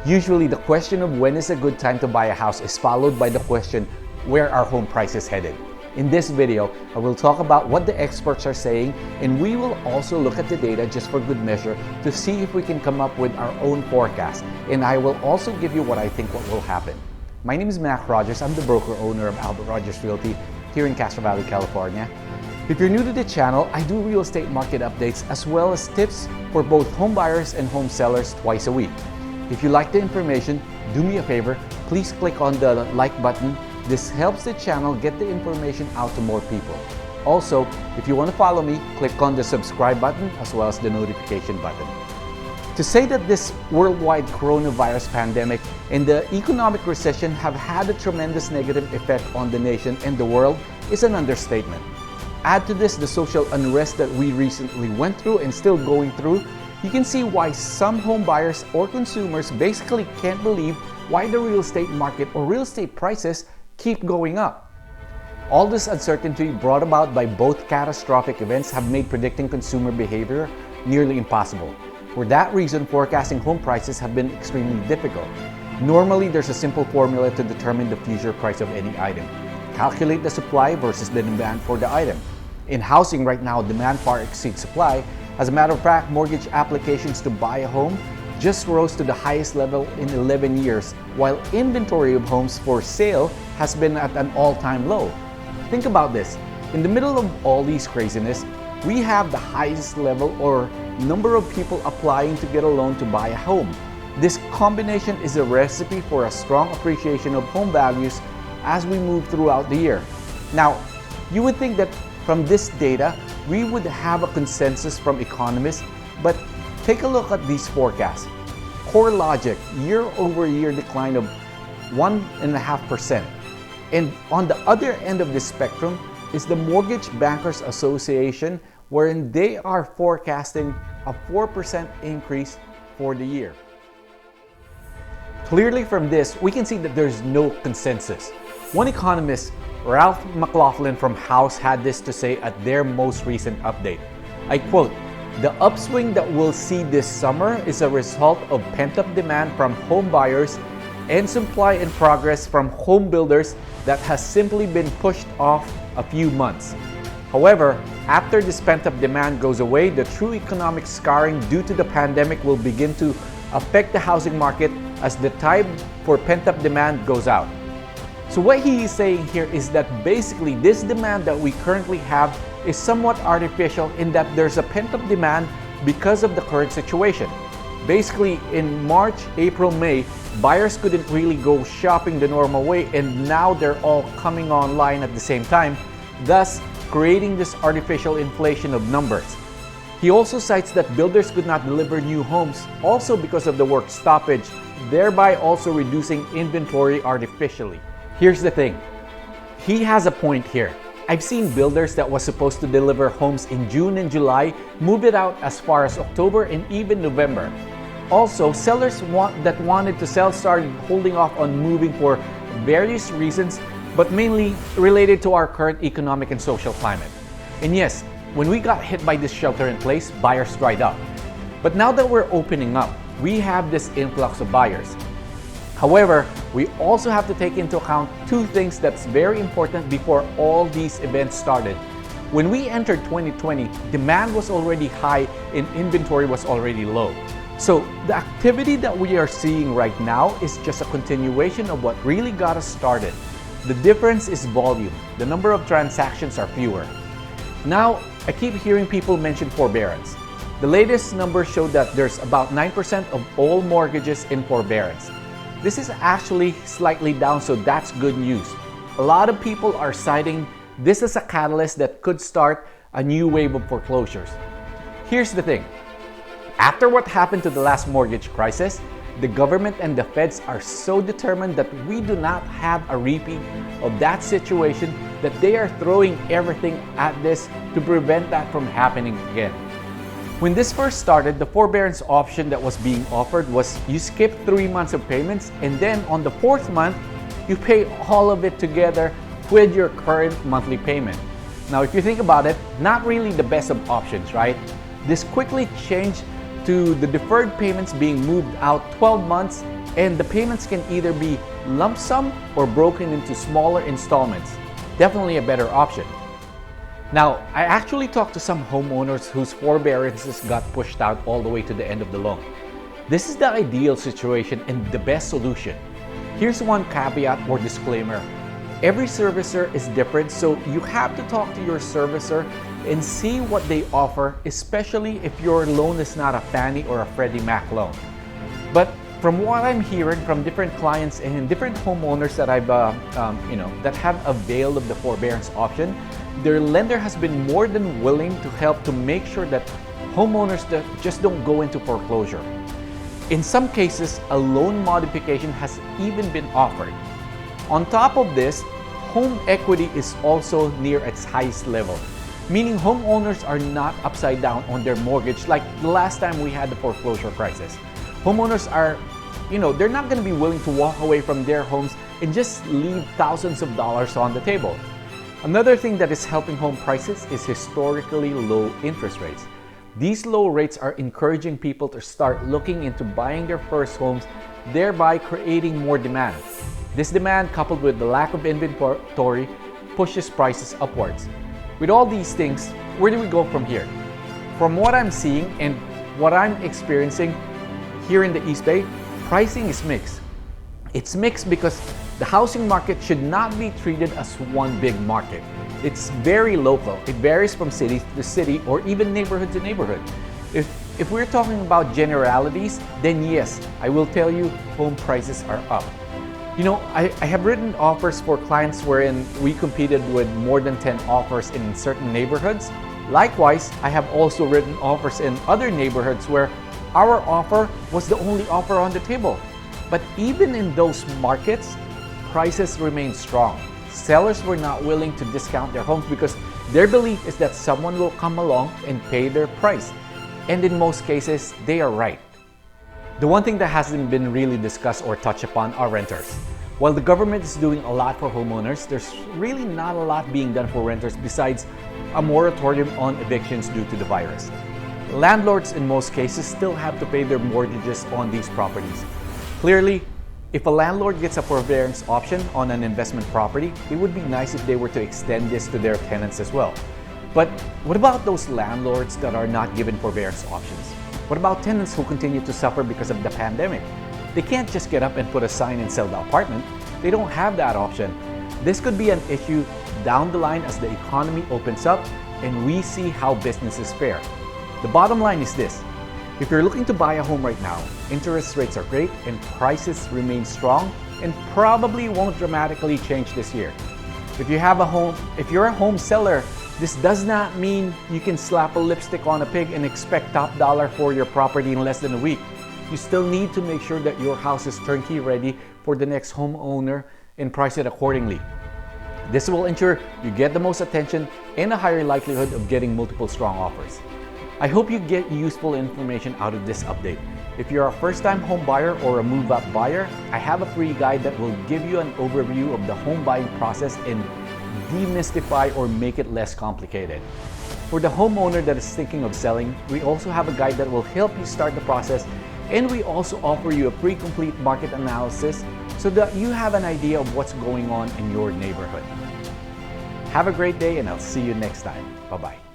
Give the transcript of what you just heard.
Usually the question of when is a good time to buy a house is followed by the question, where are home prices headed? In this video, I will talk about what the experts are saying, and we will also look at the data just for good measure to see if we can come up with our own forecast. And I will also give you what I think what will happen. My name is Mac Rogers. I'm the broker owner of Albert Rogers Realty here in Castro Valley, California. If you're new to the channel, I do real estate market updates as well as tips for both home buyers and home sellers twice a week. If you like the information, do me a favor, please click on the like button. This helps the channel get the information out to more people. Also, if you want to follow me, click on the subscribe button as well as the notification button. To say that this worldwide coronavirus pandemic and the economic recession have had a tremendous negative effect on the nation and the world is an understatement. Add to this the social unrest that we recently went through and still going through, you can see why some home buyers or consumers basically can't believe why the real estate market or real estate prices keep going up. All this uncertainty brought about by both catastrophic events have made predicting consumer behavior nearly impossible. For that reason, forecasting home prices have been extremely difficult. Normally, there's a simple formula to determine the future price of any item. Calculate the supply versus the demand for the item. In housing right now, demand far exceeds supply. As a matter of fact, mortgage applications to buy a home just rose to the highest level in 11 years, while inventory of homes for sale has been at an all-time low. Think about this. In the middle of all these craziness, we have the highest level or number of people applying to get a loan to buy a home. This combination is a recipe for a strong appreciation of home values as we move throughout the year. Now, you would think that from this data, we would have a consensus from economists, but take a look at these forecasts. Core Logic, year-over-year decline of 1.5%. And on the other end of the spectrum is the Mortgage Bankers Association, wherein they are forecasting a 4% increase for the year. Clearly from this, we can see that there's no consensus. One economist, Ralph McLaughlin from House, had this to say at their most recent update. I quote, "The upswing that we'll see this summer is a result of pent-up demand from home buyers and supply in progress from home builders that has simply been pushed off a few months. However, after this pent-up demand goes away, the true economic scarring due to the pandemic will begin to affect the housing market as the tide for pent-up demand goes out." So what he is saying here is that basically this demand that we currently have is somewhat artificial in that there's a pent-up demand because of the current situation. Basically, in March, April, May, buyers couldn't really go shopping the normal way, and now they're all coming online at the same time, thus creating this artificial inflation of numbers. He also cites that builders could not deliver new homes also because of the work stoppage, thereby also reducing inventory artificially. Here's the thing, he has a point here. I've seen builders that was supposed to deliver homes in June and July move it out as far as October and even November. Also, sellers that wanted to sell started holding off on moving for various reasons, but mainly related to our current economic and social climate. And yes, when we got hit by this shelter in place, buyers dried up. But now that we're opening up, we have this influx of buyers. However, we also have to take into account two things that's very important before all these events started. When we entered 2020, demand was already high and inventory was already low. So the activity that we are seeing right now is just a continuation of what really got us started. The difference is volume. The number of transactions are fewer. Now, I keep hearing people mention forbearance. The latest numbers show that there's about 9% of all mortgages in forbearance. This is actually slightly down, so that's good news. A lot of people are citing this as a catalyst that could start a new wave of foreclosures. Here's the thing. After what happened to the last mortgage crisis, the government and the feds are so determined that we do not have a repeat of that situation that they are throwing everything at this to prevent that from happening again. When this first started, the forbearance option that was being offered was you skip 3 months of payments, and then on the 4th month, you pay all of it together with your current monthly payment. Now, if you think about it, not really the best of options, right? This quickly changed to the deferred payments being moved out 12 months, and the payments can either be lump sum or broken into smaller installments. Definitely a better option. Now, I actually talked to some homeowners whose forbearances got pushed out all the way to the end of the loan. This is the ideal situation and the best solution. Here's one caveat or disclaimer. Every servicer is different, so you have to talk to your servicer and see what they offer, especially if your loan is not a Fannie or a Freddie Mac loan. But from what I'm hearing from different clients and different homeowners that I've that have availed of the forbearance option, their lender has been more than willing to help to make sure that homeowners that just don't go into foreclosure. In some cases, a loan modification has even been offered. On top of this, home equity is also near its highest level, meaning homeowners are not upside down on their mortgage like the last time we had the foreclosure crisis. Homeowners are, they're not going to be willing to walk away from their homes and just leave thousands of dollars on the table. Another thing that is helping home prices is historically low interest rates. These low rates are encouraging people to start looking into buying their first homes, thereby creating more demand. This demand, coupled with the lack of inventory, pushes prices upwards. With all these things, where do we go from here? From what I'm seeing and what I'm experiencing here in the East Bay, pricing is mixed. It's mixed because the housing market should not be treated as one big market. It's very local. It varies from city to city or even neighborhood to neighborhood. If we're talking about generalities, then yes, I will tell you home prices are up. I have written offers for clients wherein we competed with more than 10 offers in certain neighborhoods. Likewise, I have also written offers in other neighborhoods where our offer was the only offer on the table. But even in those markets, prices remain strong. Sellers were not willing to discount their homes because their belief is that someone will come along and pay their price. And in most cases, they are right. The one thing that hasn't been really discussed or touched upon are renters. While the government is doing a lot for homeowners, there's really not a lot being done for renters besides a moratorium on evictions due to the virus. Landlords in most cases still have to pay their mortgages on these properties. Clearly, if a landlord gets a forbearance option on an investment property, it would be nice if they were to extend this to their tenants as well. But what about those landlords that are not given forbearance options? What about tenants who continue to suffer because of the pandemic? They can't just get up and put a sign and sell the apartment. They don't have that option. This could be an issue down the line as the economy opens up and we see how businesses fare. The bottom line is this. If you're looking to buy a home right now, interest rates are great and prices remain strong and probably won't dramatically change this year. If you're a home seller, this does not mean you can slap a lipstick on a pig and expect top dollar for your property in less than a week. You still need to make sure that your house is turnkey ready for the next homeowner and price it accordingly. This will ensure you get the most attention and a higher likelihood of getting multiple strong offers. I hope you get useful information out of this update. If you're a first-time home buyer or a move-up buyer, I have a free guide that will give you an overview of the home buying process and demystify or make it less complicated. For the homeowner that is thinking of selling, we also have a guide that will help you start the process, and we also offer you a free complete market analysis so that you have an idea of what's going on in your neighborhood. Have a great day and I'll see you next time. Bye-bye.